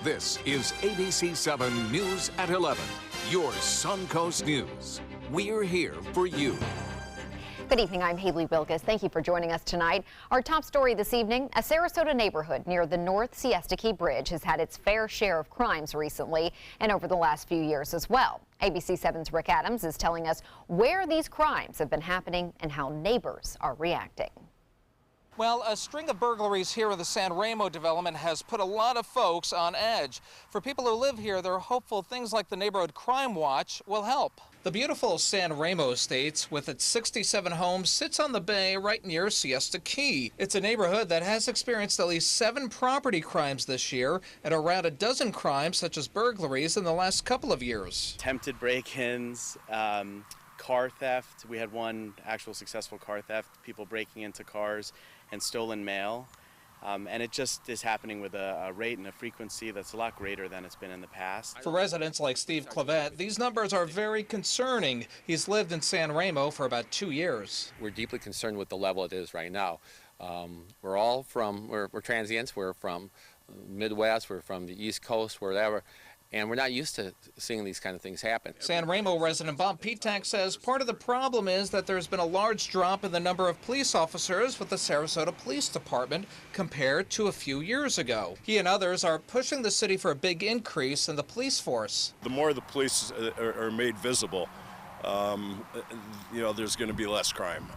This is ABC7 News at 11, your Suncoast News. We're here for you. Good evening, I'm Haley Wilkes. Thank you for joining us tonight. Our top story this evening, a Sarasota neighborhood near the North Siesta Key Bridge has had its fair share of crimes recently and over the last few years as well. ABC7's Rick Adams is telling us where these crimes have been happening and how neighbors are reacting. Well, a string of burglaries here in the San Ramo development has put a lot of folks on edge. For people who live here, they're hopeful things like the Neighborhood Crime Watch will help. The beautiful San Ramo Estates, with its 67 homes, sits on the bay right near Siesta Key. It's a neighborhood that has experienced at least 7 property crimes this year and around a dozen crimes such as burglaries in the last couple of years. Attempted break-ins, car theft. We had one actual successful car theft, people breaking into cars, and stolen mail. And it just is happening with a rate and a frequency that's a lot greater than it's been in the past. For residents like Steve Clavette, these numbers are very concerning. He's lived in San Ramo for about 2 years. We're deeply concerned with the level it is right now. We're transients, we're from Midwest, we're from the East Coast, wherever. And we're not used to seeing these kind of things happen. San Ramo resident Bob Petak says part of the problem is that there's been a large drop in the number of police officers with the Sarasota Police Department compared to a few years ago. He and others are pushing the city for a big increase in the police force. The more the police are made visible, there's going to be less crime.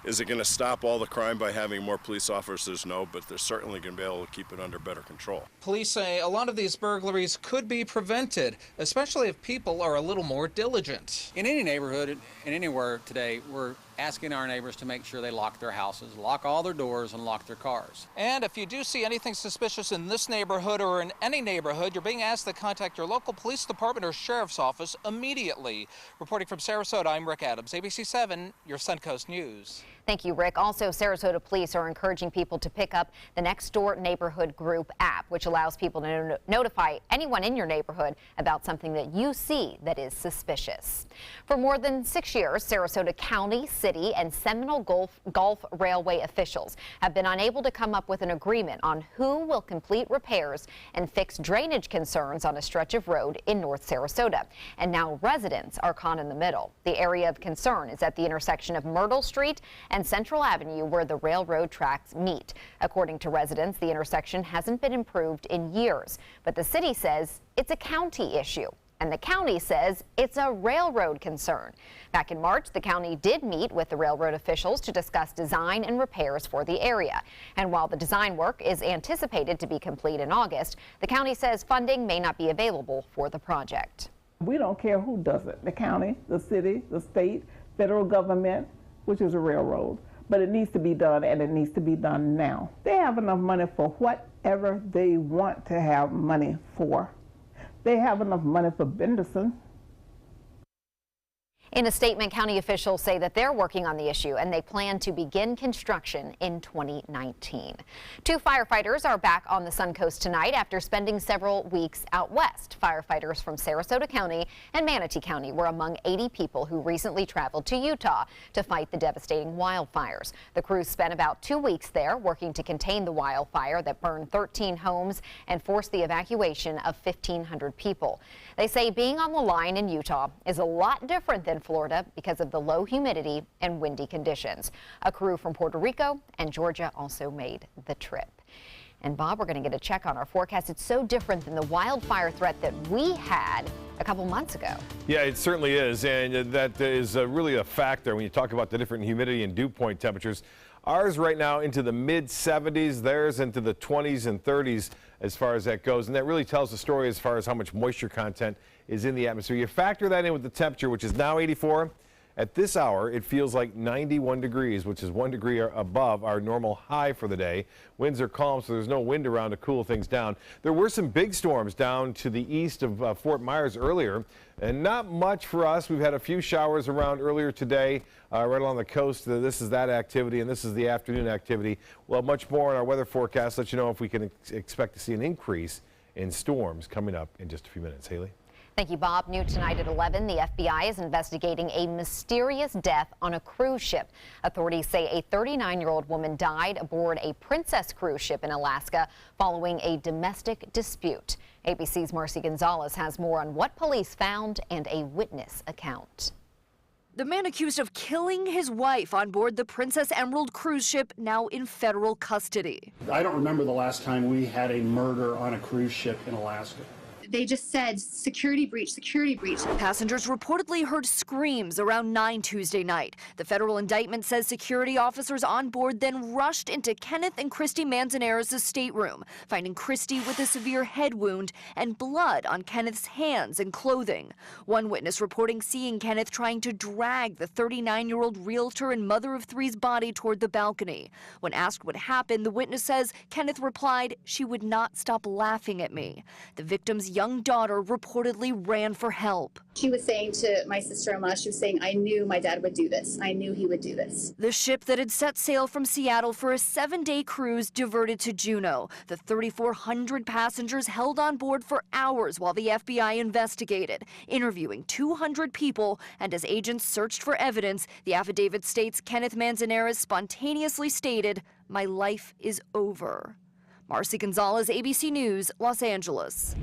Is it going to stop all the crime by having more police officers? No, but they're certainly going to be able to keep it under better control. Police say a lot of these burglaries could be prevented, especially if people are a little more diligent. In any neighborhood and anywhere today, we're asking our neighbors to make sure they lock their houses, lock all their doors, and lock their cars. And if you do see anything suspicious in this neighborhood or in any neighborhood, you're being asked to contact your local police department or sheriff's office immediately. Reporting from Sarasota, I'm Rick Adams, ABC7, your Suncoast News. Thank you, Rick. Also, Sarasota police are encouraging people to pick up the Next Door Neighborhood Group app, which allows people to notify anyone in your neighborhood about something that you see that is suspicious. For more than 6 years, Sarasota County, City, and Seminole Gulf Railway officials have been unable to come up with an agreement on who will complete repairs and fix drainage concerns on a stretch of road in North Sarasota. And now residents are caught in the middle. The area of concern is at the intersection of Myrtle Street and Central Avenue, where the railroad tracks meet. According to residents, the intersection hasn't been improved in years, but the city says it's a county issue. And the county says it's a railroad concern. Back in March, the county did meet with the railroad officials to discuss design and repairs for the area. And while the design work is anticipated to be complete in August, the county says funding may not be available for the project. We don't care who does it, the county, the city, the state, federal government, which is a railroad. But it needs to be done, and it needs to be done now. They have enough money for whatever they want to have money for. They have enough money for Benderson. In a statement, county officials say that they're working on the issue and they plan to begin construction in 2019. 2 firefighters are back on the Suncoast tonight after spending several weeks out west. Firefighters from Sarasota County and Manatee County were among 80 people who recently traveled to Utah to fight the devastating wildfires. The crews spent about 2 weeks there working to contain the wildfire that burned 13 homes and forced the evacuation of 1,500 people. They say being on the line in Utah is a lot different than Florida because of the low humidity and windy conditions. A crew from Puerto Rico and Georgia also made the trip. And Bob, we're going to get a check on our forecast. It's so different than the wildfire threat that we had a couple months ago. Yeah, it certainly is, and that is really a factor when you talk about the different humidity and dew point temperatures. Ours right now into the mid-70s, theirs into the 20s and 30s as far as that goes, and that really tells the story as far as how much moisture content is in the atmosphere. You factor that in with the temperature, which is now 84. At this hour, it feels like 91 degrees, which is 1 degree above our normal high for the day. Winds are calm, so there's no wind around to cool things down. There were some big storms down to the east of Fort Myers earlier, and not much for us. We've had a few showers around earlier today, right along the coast. This is that activity, and this is the afternoon activity. We'll have much more in our weather forecast, let you know if we can expect to see an increase in storms coming up in just a few minutes. Haley? Thank you, Bob. New tonight at 11, the FBI is investigating a mysterious death on a cruise ship. Authorities say a 39-year-old woman died aboard a Princess cruise ship in Alaska following a domestic dispute. ABC's Marcy Gonzalez has more on what police found and a witness account. The man accused of killing his wife on board the Princess Emerald cruise ship now in federal custody. I don't remember the last time we had a murder on a cruise ship in Alaska. They just said security breach, security breach. Passengers reportedly heard screams around 9 Tuesday night. The federal indictment says security officers on board then rushed into Kenneth and Christy Manzanares' stateroom, finding Christy with a severe head wound and blood on Kenneth's hands and clothing. One witness reporting seeing Kenneth trying to drag the 39-year-old realtor and mother of three's body toward the balcony. When asked what happened, the witness says Kenneth replied, "She would not stop laughing at me." The victim's young daughter reportedly ran for help. She was saying to my sister-in-law, she was saying, "I knew my dad would do this. I knew he would do this." The ship that had set sail from Seattle for a 7-day cruise diverted to Juneau. The 3,400 passengers held on board for hours while the FBI investigated, interviewing 200 people, and as agents searched for evidence, the affidavit states Kenneth Manzanares spontaneously stated, "My life is over." Marcy Gonzalez, ABC News, Los Angeles.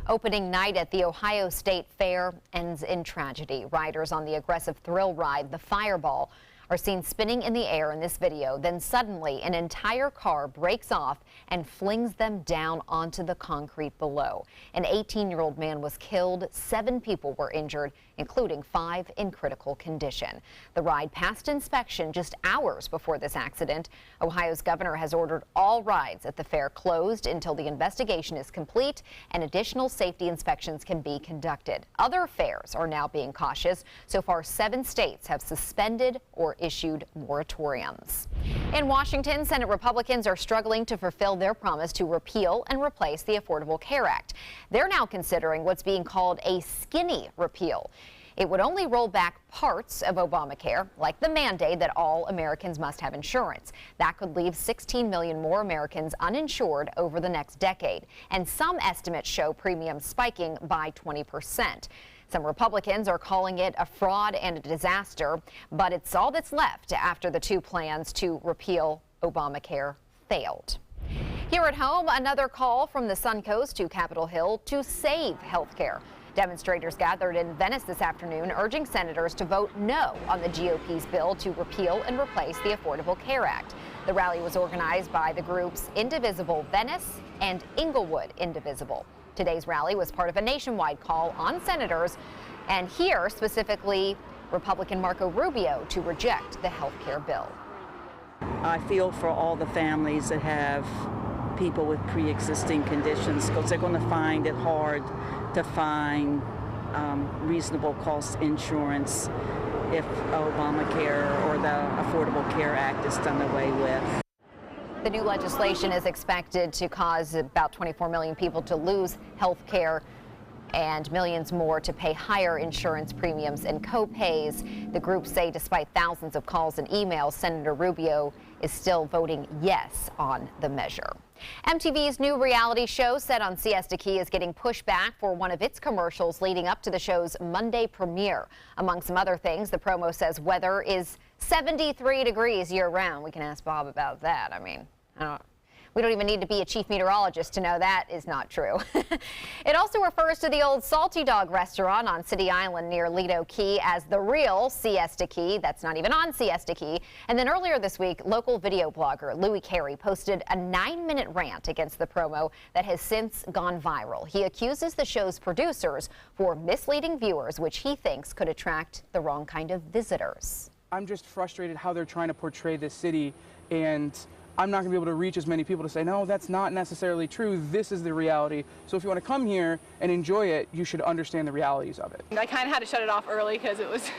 Opening night at the Ohio State Fair ends in tragedy. Riders on the aggressive thrill ride, the Fireball, are seen spinning in the air in this video. Then suddenly an entire car breaks off and flings them down onto the concrete below. An 18-year-old man was killed. 7 people were injured, including 5 in critical condition. The ride passed inspection just hours before this accident. Ohio's governor has ordered all rides at the fair closed until the investigation is complete and additional safety inspections can be conducted. Other fairs are now being cautious. So far, 7 states have suspended or issued moratoriums. In Washington, Senate Republicans are struggling to fulfill their promise to repeal and replace the Affordable Care Act. They're now considering what's being called a skinny repeal. It would only roll back parts of Obamacare, like the mandate that all Americans must have insurance. That could leave 16 million more Americans uninsured over the next decade. And some estimates show premiums spiking by 20%. Some Republicans are calling it a fraud and a disaster, but it's all that's left after the 2 plans to repeal Obamacare failed. Here at home, another call from the Suncoast to Capitol Hill to save health care. Demonstrators gathered in Venice this afternoon, urging senators to vote no on the GOP's bill to repeal and replace the Affordable Care Act. The rally was organized by the groups Indivisible Venice and Inglewood Indivisible. Today's rally was part of a nationwide call on senators, and here specifically Republican Marco Rubio to reject the health care bill. I feel for all the families that have people with pre-existing conditions, because they're going to find it hard to find reasonable cost insurance if Obamacare or the Affordable Care Act is done away with. The new legislation is expected to cause about 24 million people to lose health care and millions more to pay higher insurance premiums and co-pays. The groups say despite thousands of calls and emails, Senator Rubio is still voting yes on the measure. MTV's new reality show set on Siesta Key is getting pushback for one of its commercials leading up to the show's Monday premiere. Among some other things, the promo says weather is 73 degrees year-round. We can ask Bob about that. I mean, we don't even need to be a chief meteorologist to know that is not true. It also refers to the old Salty Dog restaurant on City Island near Lido Key as the real Siesta Key. That's not even on Siesta Key. And then earlier this week, local video blogger Louis Carey posted a 9-minute rant against the promo that has since gone viral. He accuses the show's producers for misleading viewers, which he thinks could attract the wrong kind of visitors. I'm just frustrated how they're trying to portray this city, and I'm not going to be able to reach as many people to say, no, that's not necessarily true. This is the reality. So if you want to come here and enjoy it, you should understand the realities of it. I kind of had to shut it off early because it was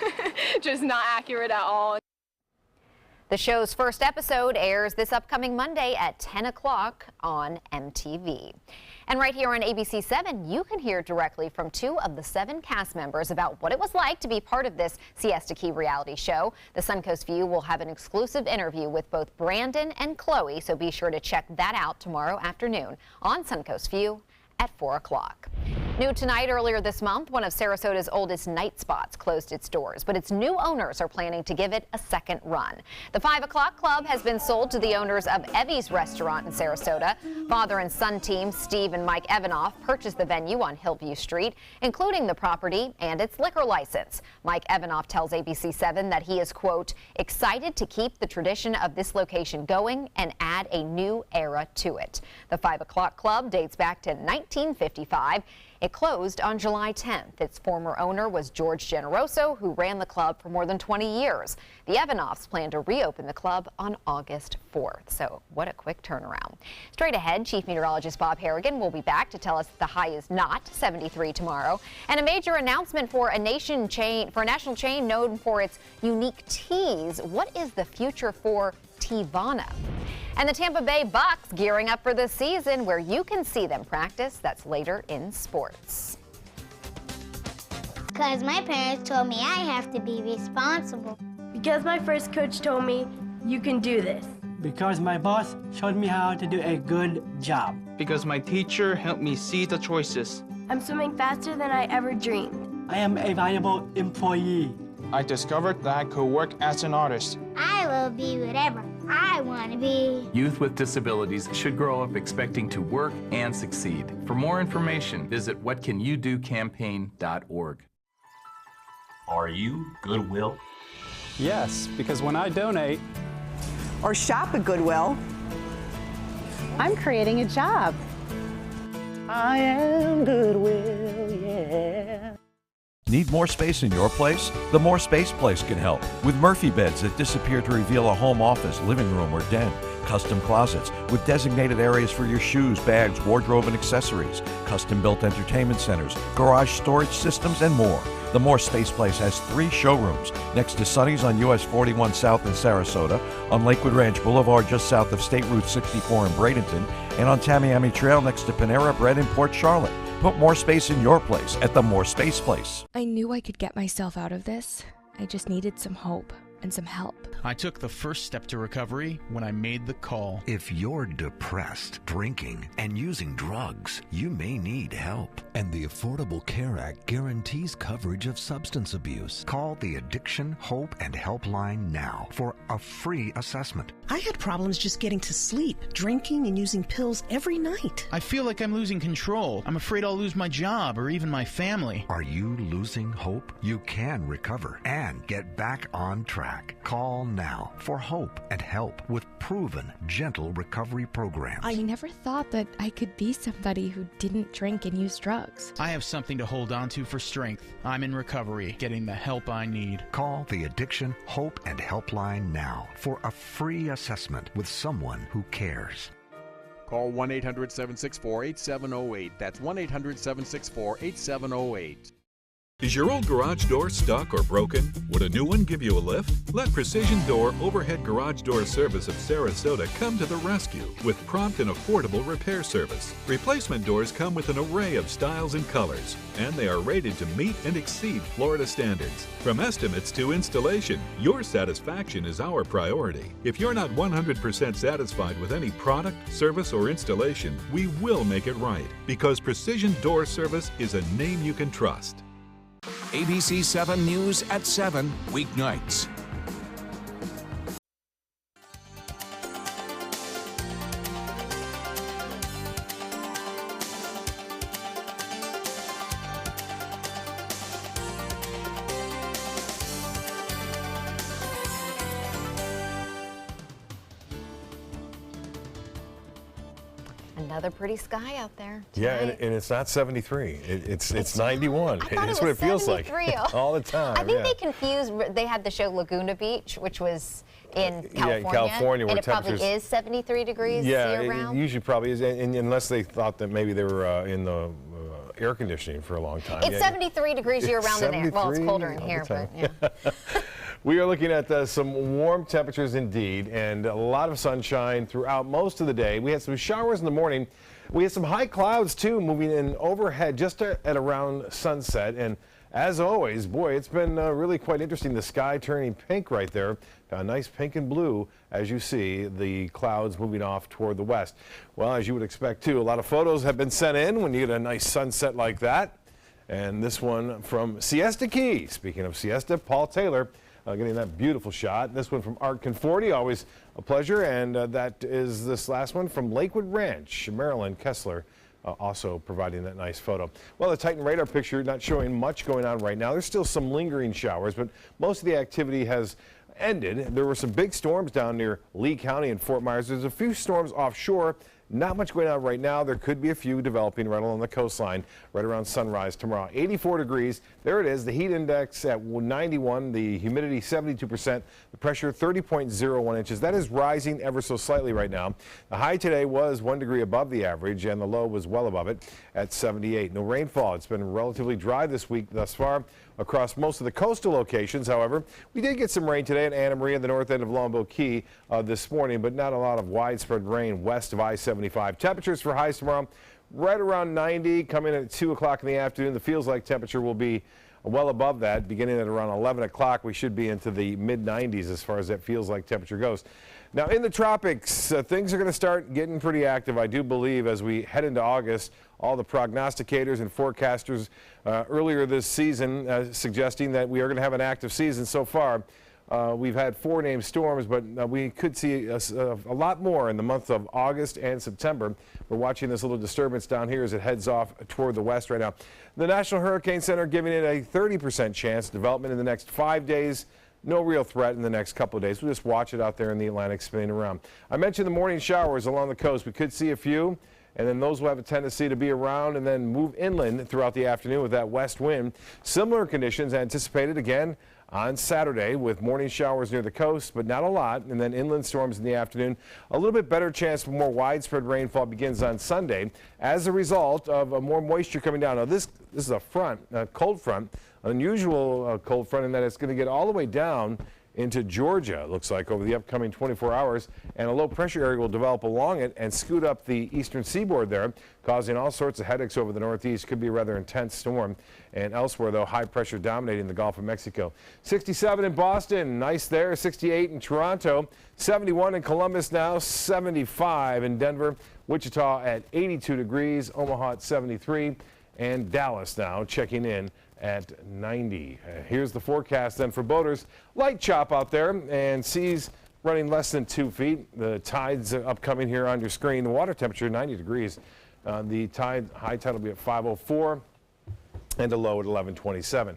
just not accurate at all. The show's first episode airs this upcoming Monday at 10 o'clock on MTV. And right here on ABC7, you can hear directly from 2 of the 7 cast members about what it was like to be part of this Siesta Key reality show. The Suncoast View will have an exclusive interview with both Brandon and Chloe, so be sure to check that out tomorrow afternoon on Suncoast View at 4 o'clock. New tonight, earlier this month, one of Sarasota's oldest night spots closed its doors, but its new owners are planning to give it a second run. The 5 o'clock club has been sold to the owners of Evie's restaurant in Sarasota. Father and son team Steve and Mike Evanoff purchased the venue on Hillview Street, including the property and its liquor license. Mike Evanoff tells ABC7 that he is, quote, excited to keep the tradition of this location going and add a new era to it. The 5 o'clock club dates back to 1955. It closed on July 10th. Its former owner was George Generoso, who ran the club for more than 20 years. The Evanoffs plan to reopen the club on August 4th. So what a quick turnaround. Straight ahead, Chief Meteorologist Bob Harrigan will be back to tell us the high is not 73 tomorrow. And a major announcement for a national chain known for its unique teas. What is the future for Teavana? And the Tampa Bay Bucks gearing up for the season, where you can see them practice. That's later in sports. Because my parents told me I have to be responsible. Because my first coach told me, you can do this. Because my boss showed me how to do a good job. Because my teacher helped me see the choices. I'm swimming faster than I ever dreamed. I am a valuable employee. I discovered that I could work as an artist. I will be whatever I want to be. Youth with disabilities should grow up expecting to work and succeed. For more information, visit whatcanyoudocampaign.org. Are you Goodwill? Yes, because when I donate or shop at Goodwill, I'm creating a job. I am Goodwill, yeah. Need more space in your place? The More Space Place can help. With Murphy beds that disappear to reveal a home office, living room, or den. Custom closets with designated areas for your shoes, bags, wardrobe, and accessories. Custom-built entertainment centers, garage storage systems, and more. The More Space Place has 3 showrooms next to Sonny's on US 41 South in Sarasota, on Lakewood Ranch Boulevard just south of State Route 64 in Bradenton, and on Tamiami Trail next to Panera Bread in Port Charlotte. Put more space in your place at the More Space Place. I knew I could get myself out of this. I just needed some hope and some help. I took the first step to recovery when I made the call. If you're depressed, drinking, and using drugs, you may need help. And the Affordable Care Act guarantees coverage of substance abuse. Call the Addiction, Hope, and Helpline now for a free assessment. I had problems just getting to sleep, drinking and using pills every night. I feel like I'm losing control. I'm afraid I'll lose my job or even my family. Are you losing hope? You can recover and get back on track. Call now for hope and help with proven, gentle recovery programs. I never thought that I could be somebody who didn't drink and use drugs. I have something to hold on to for strength. I'm in recovery, getting the help I need. Call the Addiction, Hope, and Helpline now for a free assessment with someone who cares. Call 1-800-764-8708. That's 1-800-764-8708. Is your old garage door stuck or broken? Would a new one give you a lift? Let Precision Door Overhead Garage Door Service of Sarasota come to the rescue with prompt and affordable repair service. Replacement doors come with an array of styles and colors, and they are rated to meet and exceed Florida standards. From estimates to installation, your satisfaction is our priority. If you're not 100% satisfied with any product, service, or installation, we will make it right, because Precision Door Service is a name you can trust. ABC7 News at 7, weeknights. Another pretty sky out there tonight. Yeah, and it's not 73. It's 91. It's what it feels like all the time. I think they confused. They had the show Laguna Beach, which was in California. Yeah, in California, and it probably is 73 degrees year-round. It usually probably is, and unless they thought that maybe they were in the air conditioning for a long time. It's 73 degrees year-round in there. Well, it's colder in here, but yeah. We are looking at some warm temperatures indeed, and a lot of sunshine throughout most of the day. We had some showers in the morning. We had some high clouds too moving in overhead just at around sunset, and As always, boy, it's been really quite interesting. The sky turning pink right there. A nice pink and blue as you see the clouds moving off toward the west. Well, as you would expect too, a lot of photos have been sent in when you get a nice sunset like that. And this one from Siesta Key. Speaking of Siesta, Paul Taylor getting that beautiful shot. This one from Art Conforti, always a pleasure. And that is this last one from Lakewood Ranch, Marilyn Kessler. Also providing that nice photo. Well, the Titan radar picture not showing much going on right now. There's still some lingering showers, but most of the activity has ended. There were some big storms down near Lee County and Fort Myers. There's a few storms offshore. Not much going on right now. There could be a few developing right along the coastline right around sunrise tomorrow. 84 degrees. There it is. The heat index at 91. The humidity 72%. The pressure 30.01 inches. That is rising ever so slightly right now. The high today was 1 degree above the average and the low was well above it at 78. No rainfall. It's been relatively dry this week thus far across most of the coastal locations. However, we did get some rain today at Anna Maria, the north end of Longboat Key this morning, but not a lot of widespread rain west of I-75. Temperatures for highs tomorrow right around 90, coming in at 2 o'clock in the afternoon. The feels like temperature will be well above that. Beginning at around 11 o'clock, we should be into the mid-90s as far as that feels like temperature goes. Now, in the tropics, things are going to start getting pretty active, I do believe, as we head into August. All the prognosticators and forecasters earlier this season suggesting that we are going to have an active season so far. We've had 4 named storms, but we could see a lot more in the month of August and September. We're watching this little disturbance down here as it heads off toward the west right now. The National Hurricane Center giving it a 30% chance development in the next 5 days. No real threat in the next couple of days. We'll just watch it out there in the Atlantic spinning around. I mentioned the morning showers along the coast. We could see a few, and then those will have a tendency to be around and then move inland throughout the afternoon with that west wind. Similar conditions anticipated again on Saturday with morning showers near the coast, but not a lot, and then inland storms in the afternoon. A little bit better chance for more widespread rainfall begins on Sunday as a result of more moisture coming down. Now this is a front, a cold front, unusual cold front in that it's going to get all the way down into Georgia, it looks like, over the upcoming 24 hours, and a low pressure area will develop along it and scoot up the eastern seaboard there, causing all sorts of headaches over the northeast. Could be a rather intense storm. And elsewhere, though, high pressure dominating the Gulf of Mexico. 67 in Boston, nice there. 68 in Toronto, 71 in Columbus now, 75 in Denver, Wichita at 82 degrees, Omaha at 73, and Dallas now checking in at 90. Here's the forecast then for boaters. Light chop out there and seas running less than 2 feet. The tides upcoming here on your screen. The water temperature 90 degrees. The high tide will be at 5:04 and a low at 11:27.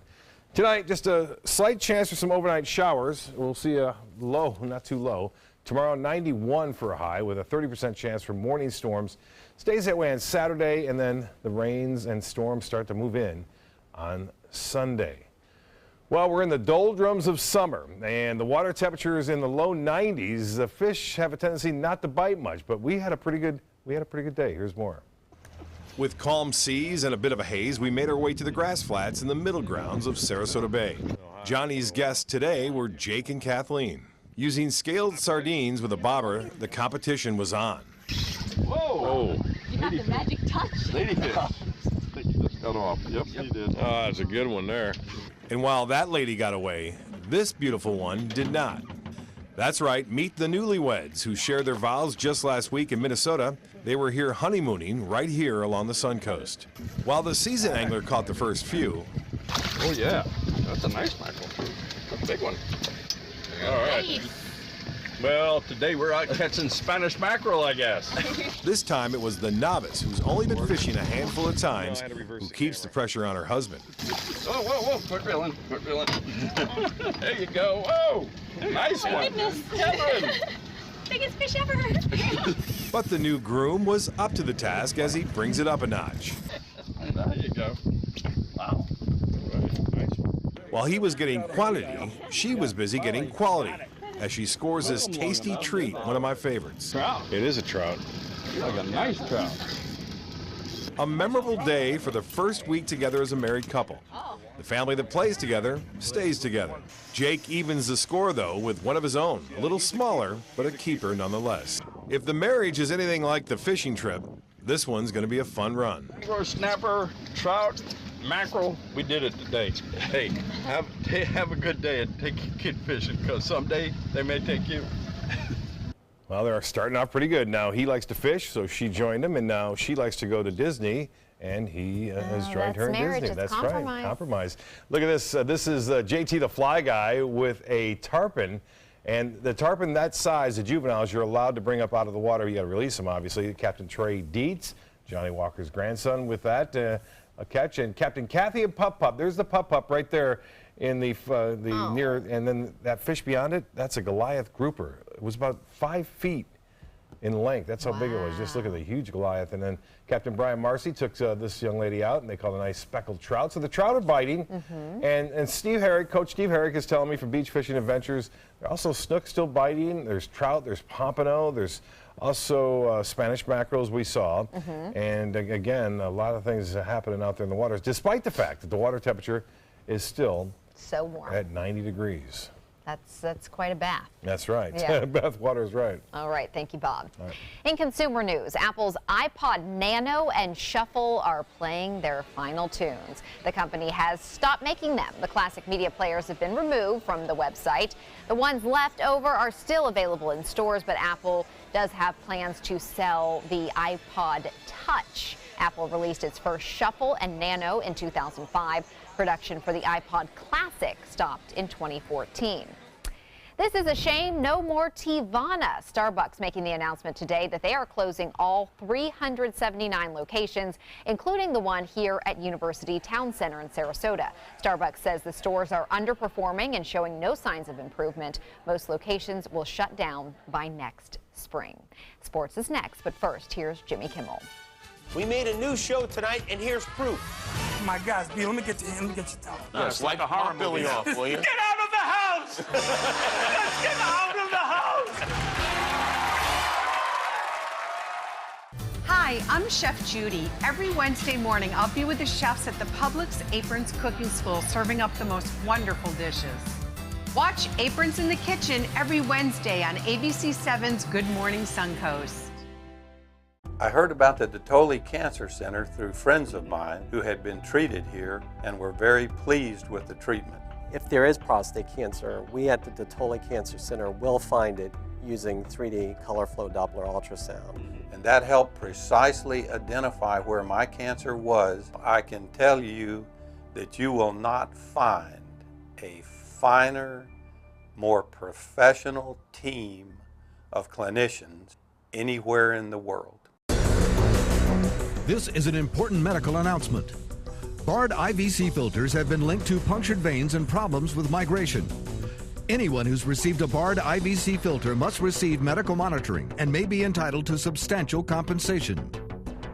Tonight, just a slight chance for some overnight showers. We'll see a low, not too low. Tomorrow, 91 for a high with a 30% chance for morning storms. Stays that way on Saturday, and then the rains and storms start to move in on Sunday. Well, we're in the doldrums of summer, and the water temperature is in the low 90s. The fish have a tendency not to bite much, but we had a pretty good day. Here's more. With calm seas and a bit of a haze, we made our way to the grass flats in the middle grounds of Sarasota Bay. Johnny's guests today were Jake and Kathleen. Using scaled sardines with a bobber, the competition was on. Whoa! You got the magic touch. Ladyfish. Cut off. Yep, he did. Oh, that's a good one there. And while that lady got away, this beautiful one did not. That's right, meet the newlyweds who shared their vows just last week in Minnesota. They were here honeymooning right here along the Suncoast. While the seasoned angler caught the first few. Oh yeah, that's a nice mackerel. That's a big one. All right. Well, today we're out catching Spanish mackerel, I guess. This time it was the novice who's only been fishing a handful of times who keeps the pressure on her husband. Oh, whoa, quit reeling. There you go. Whoa, nice one. Kevin. Biggest fish ever. But the new groom was up to the task as he brings it up a notch. There you go. Wow. While he was getting quantity, she was busy getting quality as she scores this tasty treat, one of my favorites. Trout. It is a trout. Like a nice trout. A memorable day for the first week together as a married couple. The family that plays together stays together. Jake evens the score, though, with one of his own, a little smaller, but a keeper nonetheless. If the marriage is anything like the fishing trip, this one's going to be a fun run. Snapper, trout, mackerel, we did it today. Hey, have a good day and take your kid fishing, because someday they may take you. Well, they're starting off pretty good. Now he likes to fish, so she joined him, and now she likes to go to Disney, and he has joined her in Disney. That's right, compromise. Look at this. This is JT the Fly Guy with a tarpon, and the tarpon that size, the juveniles, you're allowed to bring up out of the water. You got to release them, obviously. Captain Trey Dietz, Johnny Walker's grandson, with that a catch, and Captain Kathy and Pup Pup. There's the Pup Pup right there in the near, and then that fish beyond it, that's a Goliath grouper. It was about 5 feet in length. That's how big it was. Just look at the huge Goliath. And then Captain Brian Marcy took this young lady out, and they caught a nice speckled trout. So the trout are biting. And Steve Herrick, Coach Steve Herrick, is telling me from Beach Fishing Adventures, there's also snook still biting. There's trout, there's pompano, there's also Spanish mackerels we saw. And again, a lot of things happening out there in the waters, despite the fact that the water temperature is still so warm at 90 degrees. That's quite a bath. That's right. Yeah. Bath water is right. All right. Thank you, Bob. All right. In consumer news, Apple's iPod Nano and Shuffle are playing their final tunes. The company has stopped making them. The classic media players have been removed from the website. The ones left over are still available in stores, but Apple does have plans to sell the iPod Touch. Apple released its first Shuffle and Nano in 2005. Production for the iPod Classic stopped in 2014. This is a shame. No more Teavana. Starbucks making the announcement today that they are closing all 379 locations, including the one here at University Town Center in Sarasota. Starbucks says the stores are underperforming and showing no signs of improvement. Most locations will shut down by next spring. Sports is next, but first, here's Jimmy Kimmel. We made a new show tonight, and here's proof. My guys, B, let me get you down. No, it's like a horror movie off, will you? Get out of the house! Let's get out of the house! Hi, I'm Chef Judy. Every Wednesday morning, I'll be with the chefs at the Publix Aprons Cooking School, serving up the most wonderful dishes. Watch Aprons in the Kitchen every Wednesday on ABC7's Good Morning Suncoast. I heard about the Dotoli Cancer Center through friends of mine who had been treated here and were very pleased with the treatment. If there is prostate cancer, we at the Dotoli Cancer Center will find it using 3D color flow Doppler ultrasound. And that helped precisely identify where my cancer was. I can tell you that you will not find a finer, more professional team of clinicians anywhere in the world. This is an important medical announcement. Bard IVC filters have been linked to punctured veins and problems with migration. Anyone who's received a Bard IVC filter must receive medical monitoring and may be entitled to substantial compensation.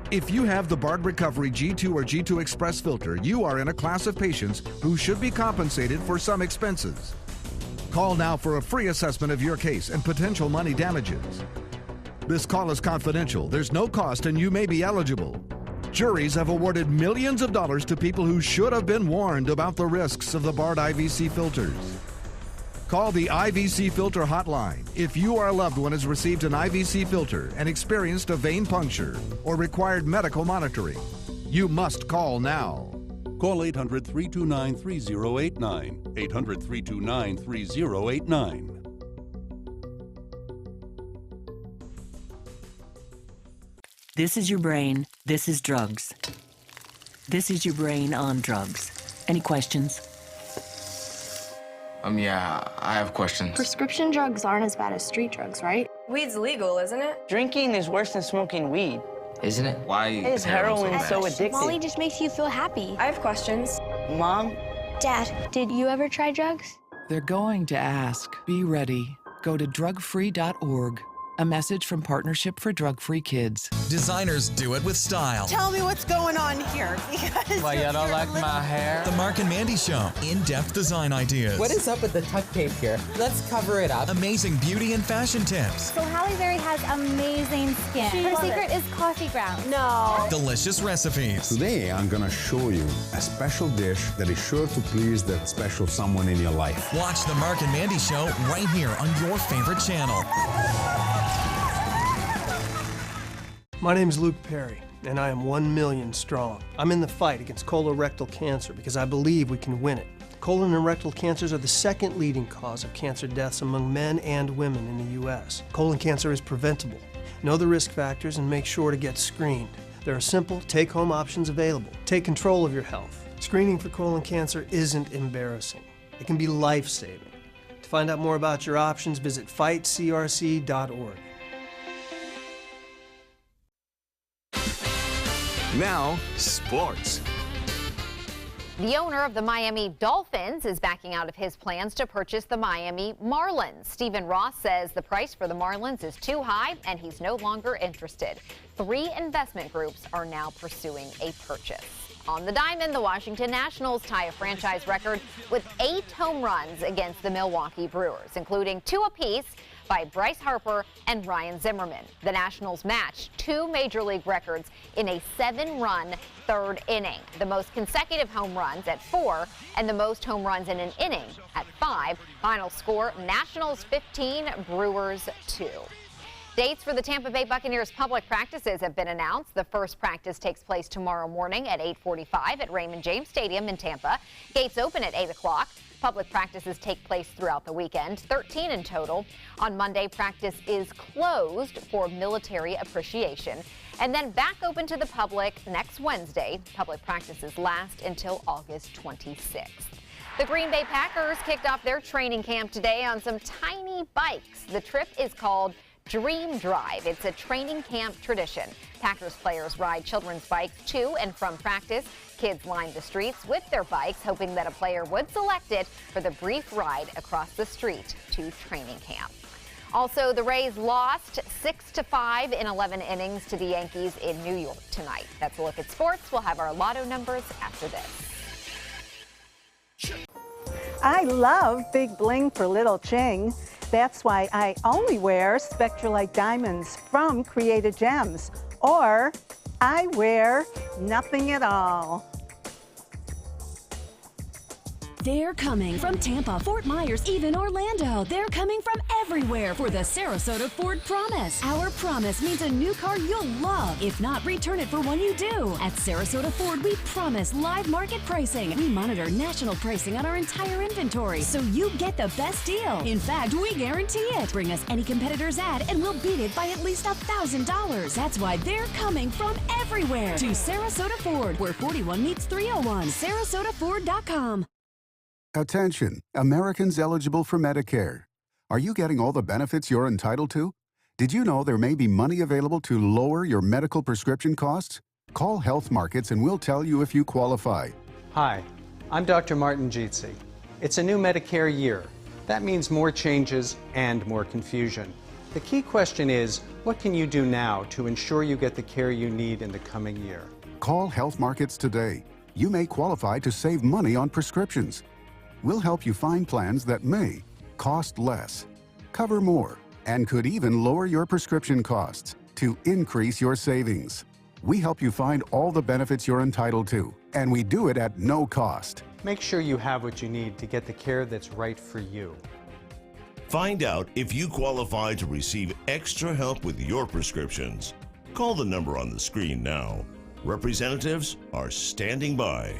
If you have the Bard Recovery G2 or G2 Express filter, you are in a class of patients who should be compensated for some expenses. Call now for a free assessment of your case and potential money damages. This call is confidential. There's no cost and you may be eligible. Juries have awarded millions of dollars to people who should have been warned about the risks of the Bard IVC filters. Call the IVC Filter Hotline if you or a loved one has received an IVC filter and experienced a vein puncture or required medical monitoring. You must call now. Call 800-329-3089. 800-329-3089. This is your brain. This is drugs. This is your brain on drugs. Any questions? Yeah, I have questions. Prescription drugs aren't as bad as street drugs, right? Weed's legal, isn't it? Drinking is worse than smoking weed. Isn't it? Why is heroin so addictive? Molly just makes you feel happy. I have questions. Mom? Dad, did you ever try drugs? They're going to ask. Be ready. Go to drugfree.org. A message from Partnership for Drug-Free Kids. Designers do it with style. Tell me what's going on here, because Why, you don't like my hair? The Mark and Mandy Show. In-depth design ideas. What is up with the tuck tape here? Let's cover it up. Amazing beauty and fashion tips. So Halle Berry has amazing skin. Her secret is coffee grounds. No. Delicious recipes. Today, I'm gonna show you a special dish that is sure to please that special someone in your life. Watch the Mark and Mandy Show right here on your favorite channel. My name's Luke Perry, and I am 1 million strong. I'm in the fight against colorectal cancer because I believe we can win it. Colon and rectal cancers are the second leading cause of cancer deaths among men and women in the U.S. Colon cancer is preventable. Know the risk factors and make sure to get screened. There are simple, take-home options available. Take control of your health. Screening for colon cancer isn't embarrassing. It can be life-saving. To find out more about your options, visit fightcrc.org. Now, sports. The owner of the Miami Dolphins is backing out of his plans to purchase the Miami Marlins. Stephen Ross says the price for the Marlins is too high and he's no longer interested. 3 investment groups are now pursuing a purchase. On the diamond, the Washington Nationals tie a franchise record with 8 home runs against the Milwaukee Brewers, including 2 apiece by Bryce Harper and Ryan Zimmerman. The Nationals matched 2 major league records in a 7-run third inning, the most consecutive home runs at 4 and the most home runs in an inning at 5. Final score, Nationals 15, Brewers 2. Dates for the Tampa Bay Buccaneers public practices have been announced. The first practice takes place tomorrow morning at 8:45 at Raymond James Stadium in Tampa. Gates open at 8 o'clock. Public practices take place throughout the weekend, 13 in total. On Monday, practice is closed for military appreciation, and then back open to the public next Wednesday. Public practices last until August 26th. The Green Bay Packers kicked off their training camp today on some tiny bikes. The trip is called Dream Drive. It's a training camp tradition. Packers players ride children's bikes to and from practice. Kids line the streets with their bikes, hoping that a player would select it for the brief ride across the street to training camp. Also, the Rays lost 6-5 in 11 innings to the Yankees in New York tonight. That's a look at sports. We'll have our lotto numbers after this. I love big bling for little Ching. That's why I only wear Spectralite diamonds from Created Gems, or I wear nothing at all. They're coming from Tampa, Fort Myers, even Orlando. They're coming from everywhere for the Sarasota Ford Promise. Our promise means a new car you'll love. If not, return it for one you do. At Sarasota Ford, we promise live market pricing. We monitor national pricing on our entire inventory, so you get the best deal. In fact, we guarantee it. Bring us any competitor's ad, and we'll beat it by at least $1,000. That's why they're coming from everywhere to Sarasota Ford, where 41 meets 301. SarasotaFord.com. Attention, Americans eligible for Medicare. Are you getting all the benefits you're entitled to? Did you know there may be money available to lower your medical prescription costs? Call Health Markets and we'll tell you if you qualify. Hi, I'm Dr. Martin Jeetsi. It's a new Medicare year. That means more changes and more confusion. The key question is, what can you do now to ensure you get the care you need in the coming year? Call Health Markets today. You may qualify to save money on prescriptions. We'll help you find plans that may cost less, cover more, and could even lower your prescription costs to increase your savings. We help you find all the benefits you're entitled to, and we do it at no cost. Make sure you have what you need to get the care that's right for you. Find out if you qualify to receive extra help with your prescriptions. Call the number on the screen now. Representatives are standing by.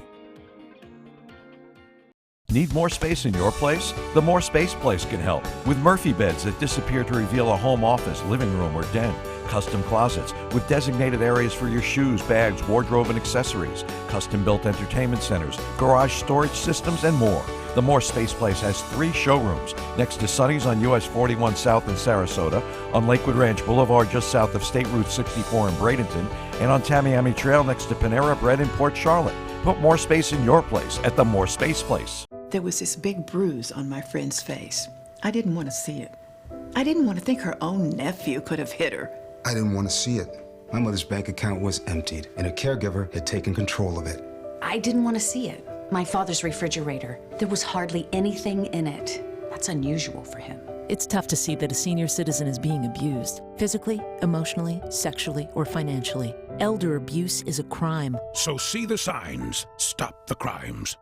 Need more space in your place? The More Space Place can help with Murphy beds that disappear to reveal a home office, living room, or den. Custom closets with designated areas for your shoes, bags, wardrobe, and accessories. Custom-built entertainment centers, garage storage systems, and more. The More Space Place has 3 showrooms next to Sonny's on US 41 South in Sarasota, on Lakewood Ranch Boulevard just south of State Route 64 in Bradenton, and on Tamiami Trail next to Panera Bread in Port Charlotte. Put more space in your place at the More Space Place. There was this big bruise on my friend's face. I didn't want to see it. I didn't want to think her own nephew could have hit her. I didn't want to see it. My mother's bank account was emptied, and a caregiver had taken control of it. I didn't want to see it. My father's refrigerator, there was hardly anything in it. That's unusual for him. It's tough to see that a senior citizen is being abused, physically, emotionally, sexually, or financially. Elder abuse is a crime. So see the signs. Stop the crimes.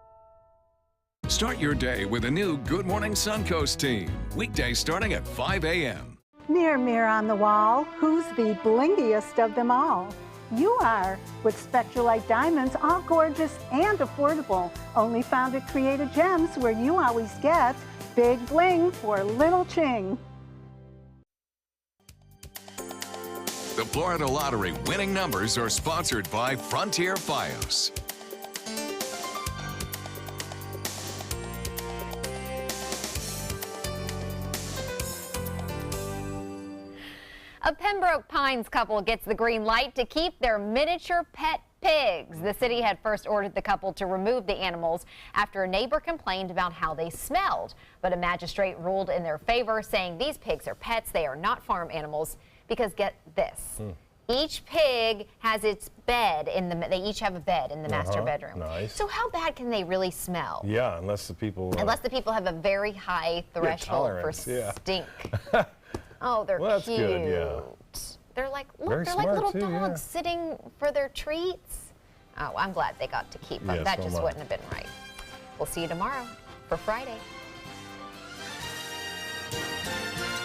Start your day with a new Good Morning Suncoast team. Weekdays starting at 5 a.m. Mirror, mirror on the wall, who's the blingiest of them all? You are, with Spectralite diamonds, all gorgeous and affordable. Only found at Creative Gems, where you always get big bling for little ching. The Florida Lottery winning numbers are sponsored by Frontier Fios. A Pembroke Pines couple gets the green light to keep their miniature pet pigs. The city had first ordered the couple to remove the animals after a neighbor complained about how they smelled. But a magistrate ruled in their favor, saying these pigs are pets, they are not farm animals. Because get this, each pig has its bed they each have a bed in the master bedroom. Nice. So how bad can they really smell? Yeah, unless the people have a very high threshold for stink. Oh, they're well, that's cute. Good, yeah. They're like, look, Very they're like smart little too, dogs sitting for their treats. Oh, I'm glad they got to keep them. Yeah, That so just am I. wouldn't have been right. We'll see you tomorrow for Friday.